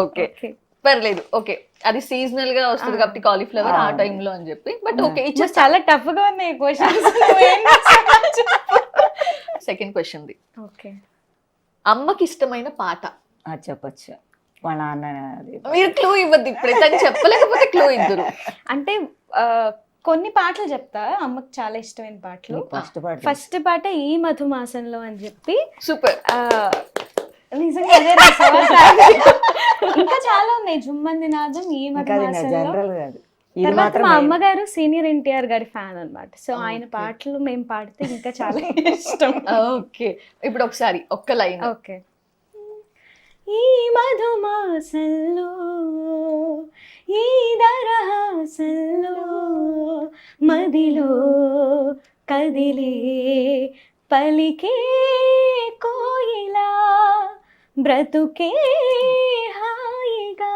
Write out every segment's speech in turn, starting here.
Okay, పర్లేదు. Okay, అది seasonal గా వస్తుంది కాబట్టి కాలీఫ్లవర్ ఆ టైంలో అని చెప్పి. బట్ ఓకే, ఇచ్చేసి చాలా టఫ్ గా ఉన్నాయి questions. Second question the. Okay, అమ్మకి ఇష్టమైన పాట. చెప్పొచ్చు. వాళ్ళ నాన్న మీరు క్లూ ఇవ్వద్దు ఇప్పుడే, తను చెప్పలేకపోతే క్లూ ఇద్దరు. అంటే కొన్ని పాటలు చెప్తా, అమ్మకి చాలా ఇష్టమైన పాటలు. ఫస్ట్ పాట ఈ మధుమాసంలో అని చెప్పి. సూపర్. నిజంగా అదే రసవా. ఇంకా చాలా ఉన్నాయి, జుమ్మంది నాదం, ఈ మధుమాసంలో. తర్వాత మా అమ్మగారు సీనియర్ ఎన్టీఆర్ గారి ఫ్యాన్ అన్నమాట. సో ఆయన పాటలు మేము పాడితే ఇంకా చాలా ఇష్టం. ఓకే, ఇప్పుడు ఒకసారి ఒక్క లైన్. ఓకే. ఈ మధుమాసంలో ఈ దరహాసంలో మదిలో కదిలే పలికే కోయిలా బ్రతుకే హాయిగా.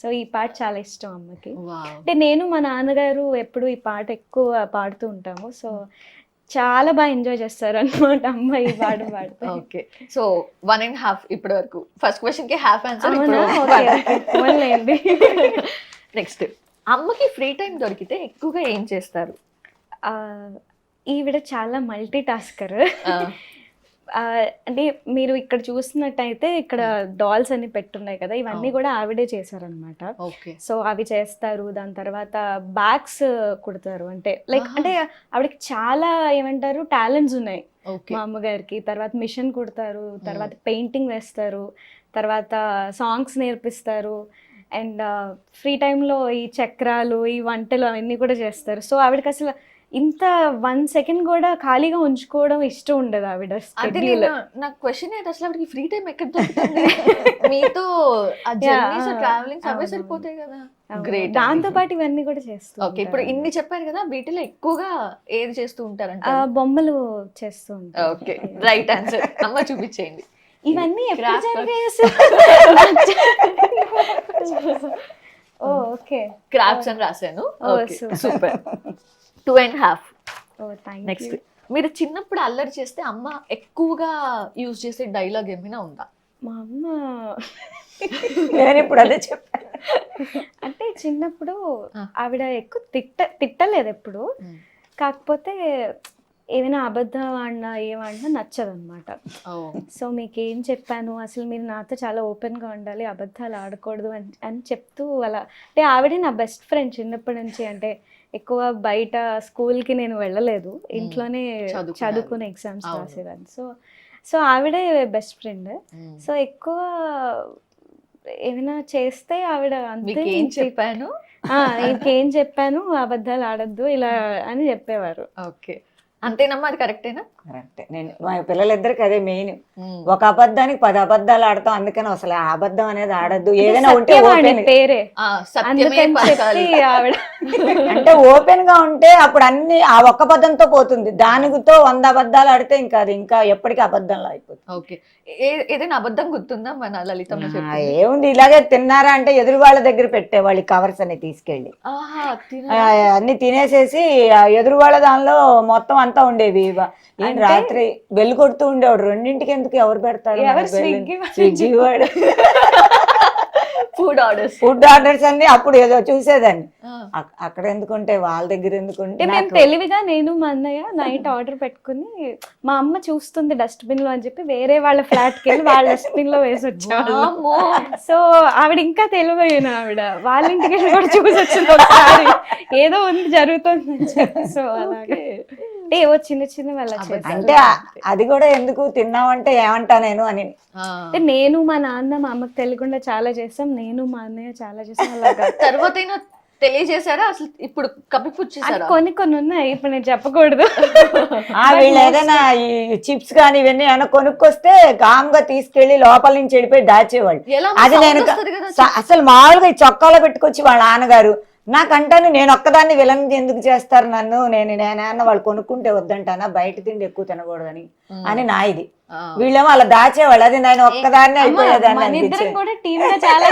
సో ఈ పాట చాలా ఇష్టం అమ్మకి. అంటే నేను మా నాన్నగారు ఎప్పుడు ఈ పాట ఎక్కువ పాడుతూ ఉంటాము. సో చాలా బాగా ఎంజాయ్ చేస్తారు అనమాట అమ్మ ఈ పాట పాడితే. ఓకే, సో 1.5 ఇప్పటి వరకు. ఫస్ట్ క్వశ్చన్ కి హాఫ్ ఆన్సర్. నెక్స్ట్, అమ్మకి ఫ్రీ టైం దొరికితే ఎక్కువగా ఏం చేస్తారు? ఈవిడ చాలా మల్టీ టాస్కర్. అంటే మీరు ఇక్కడ చూసినట్టయితే ఇక్కడ డాల్స్ అన్ని పెట్టున్నాయి కదా, ఇవన్నీ కూడా ఆవిడే చేశారనమాట. సో అవి చేస్తారు. దాని తర్వాత బ్యాగ్స్ కుడతారు. అంటే లైక్ అంటే ఆవిడకి చాలా ఏమంటారు టాలెంట్స్ ఉన్నాయి మా అమ్మగారికి. తర్వాత మిషన్ కుడతారు, తర్వాత పెయింటింగ్ వేస్తారు, తర్వాత సాంగ్స్ నేర్పిస్తారు. అండ్ ఫ్రీ టైంలో ఈ చక్రాలు, ఈ వంటలు అవన్నీ కూడా చేస్తారు. సో ఆవిడకి అసలు ఇంత 1 సెకండ్ కూడా ఖాళీగా ఉంచుకోవడం ఇష్టం ఉండదు ఆవిడ. నాకు క్వశ్చన్ ఏంటి, అసలు ఆవిడకి ఫ్రీ టైం ఎక్కడ దొరుకుతుంది? మీతో ట్రావెలింగ్ అవే సరిపోతాయి కదా. గ్రేట్. దాంతో పాటు ఇవన్నీ కూడా చేస్తాం. ఓకే, ఇప్పుడు ఇన్ని చెప్పారు కదా, వీటిలో ఎక్కువగా ఏది చేస్తూ ఉంటారంట? బొమ్మలు చేస్తూ ఉంటారు. Okay, right answer. అమ్మ చూపించేయండి. ఇవన్నీ ఓకే, క్రాఫ్ట్స్ అని రాశాను. సూపర్. 2.5. నెక్స్ట్, మీరు చిన్నప్పుడు అల్లరి చేస్తే అమ్మ ఎక్కువగా యూజ్ చేసే డైలాగ్ ఏమైనా ఉందా? మా అమ్మ నేను ఇప్పుడు అదే చెప్పాను. అంటే చిన్నప్పుడు ఆవిడ ఎక్కువ తిట్టలేదు ఎప్పుడు. కాకపోతే ఏమైనా అబద్ధం ఆడినా ఏమన్నా నచ్చదన్నమాట. సో మీకేం చెప్పాను, అసలు మీరు నాతో చాలా ఓపెన్గా ఉండాలి, అబద్ధాలు ఆడకూడదు అని చెప్తూ అలా. అంటే ఆవిడే నా బెస్ట్ ఫ్రెండ్ చిన్నప్పటి నుంచి. అంటే ఎక్కువ బయట స్కూల్కి నేను వెళ్ళలేదు, ఇంట్లోనే చదువుకుని ఎగ్జామ్స్ రాసేదాన్ని. సో ఆవిడే బెస్ట్ ఫ్రెండ్. సో ఎక్కువ ఏమైనా చేస్తే ఆవిడ అంతే చెప్పాను, ఇంకేం చెప్పాను, అబద్ధాలు ఆడద్దు ఇలా అని చెప్పేవారు. ఓకే, అంతేనమ్మా? అది కరెక్టేనా? కరెక్టే. నేను మా పిల్లలిద్దరికి అదే మెయిన్. ఒక అబద్ధానికి 10 అబద్ధాలు ఆడతాం. అందుకని అసలు ఆ అబద్ధం అనేది ఆడద్దు. ఏదైనా ఉంటే పేరే అంటే ఓపెన్ గా ఉంటే అప్పుడు అన్ని ఆ ఒక్క అబద్ధంతో పోతుంది. దానితో 100 అబద్ధాలు ఆడితే ఇంకా అది ఇంకా ఎప్పటికీ అబద్ధంలో అయిపోతుంది. ఓకే, ఏదైనా అబద్ధం గుర్తుందా మన లలితమ్మ? ఏముంది, ఇలాగే తిన్నారా అంటే ఎదురు వాళ్ళ దగ్గర పెట్టేవాళ్ళు కవర్స్ అన్ని తీసుకెళ్ళి అన్ని తినేసేసి ఎదురు వాళ్ళ దానిలో మొత్తం అంతా ఉండేవి. రాత్రి బెల్లు కొడుతూ ఉండేవాడు. 2ంటికి ఎందుకు ఎవరు పెడతారు? స్విగ్గీ వాడు. ఫుడ్ ఆర్డర్స్ అన్ని అప్పుడు ఏదో చూసేదాన్ని. అక్కడ ఎందుకుంటే వాళ్ళ దగ్గర ఎందుకుంటే మేము తెలివిగా నేను మా అన్నయ్య నైట్ ఆర్డర్ పెట్టుకుని మా అమ్మ చూస్తుంది డస్ట్బిన్ లో అని చెప్పి వేరే వాళ్ళ ఫ్లాట్ కి వెళ్ళి వాళ్ళ డస్ట్బిన్ లో వేసి వచ్చాము. సో ఆవిడ ఇంకా తెలివైన ఆవిడ వాళ్ళ ఇంటికి వెళ్ళి కూడా చూసి వచ్చింది ఒకసారి ఏదో ఉంది జరుగుతుంది. సో అలాగే ఏవో చిన్న చిన్న వాళ్ళ అంటే అది కూడా ఎందుకు తిన్నావంటే ఏమంటా నేను అని. నేను మా నాన్న మా అమ్మకి తెలియకుండా చాలా చేస్తాం, నేను మా అన్నయ్య చాలా చేస్తాం. అలాగా తర్వాత తెలియజేశారా అసలు? ఇప్పుడు కప్పిపుచ్చేసారా? కొన్ని ఉన్నాయి, ఇప్పుడు నేను చెప్పకూడదు. వీళ్ళు ఏదైనా ఈ చిప్స్ కానీ ఇవన్నీ ఏమైనా కొనుక్కొస్తే కామ్గా తీసుకెళ్లి లోపల నుంచి వెళ్ళిపోయి దాచేవాళ్ళు. అది నేను అసలు మామూలుగా ఈ చొక్కాలో పెట్టుకొచ్చి వాళ్ళ నాన్నగారు నాకంటాను, నేను ఒక్కదాన్ని విలన్ ఎందుకు చేస్తారు నన్ను, నేనేమన్నా వాళ్ళు కొనుక్కుంటే వద్దంటానా, బయట తిండి ఎక్కువ తినకూడదని అని నా ఇది. వీళ్ళేమో అలా దాచేవాళ్ళు. అది నేను ఒక్కదాన్ని అయిపోయేదాన్ని. చాలా